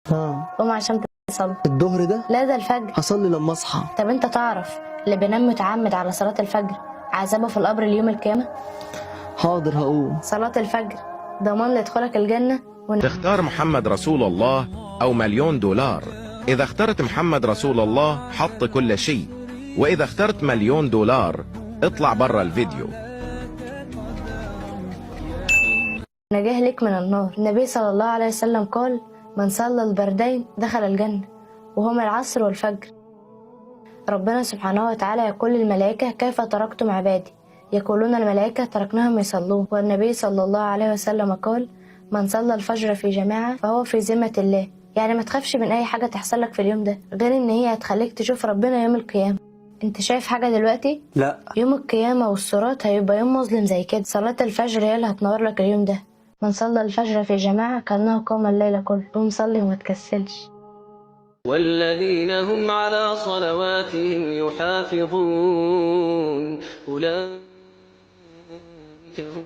قوم عشان تصلي. الظهر ده؟ لا، ده الفجر. هصلي لما اصحى. طب انت تعرف اللي بينام متعمد على صلاة الفجر عذابه في القبر ليوم القيامة؟ حاضر هقوم. صلاة الفجر ضمان لدخولك الجنة. تختار محمد رسول الله أو $1,000,000؟ إذا اخترت محمد رسول الله حط كل شيء، وإذا اخترت $1,000,000 اطلع برا الفيديو. نجاه لك من النار. النبي صلى الله عليه وسلم قال: من صلى البردين دخل الجنة، وهما العصر والفجر. ربنا سبحانه وتعالى يقول للملائكة: كيف تركتم عبادي؟ يقولون الملائكة: تركناهم يصلون. والنبي صلى الله عليه وسلم قال: من صلى الفجر في جماعة فهو في ذمة الله. يعني ما تخافش من أي حاجة تحصل لك في اليوم ده، غير إن هي هتخليك تشوف ربنا يوم القيامة. انت شايف حاجة دلوقتي؟ لا. يوم القيامة والصراط هيبقى يوم مظلم زي كده. صلاة الفجر هي اللي هتنور لك اليوم ده. من صلى الفجر في جماعة كأنه قام الليل كله. قوم صلي وما تكسلش. والذين هم على صلواتهم يحافظون أولئك هم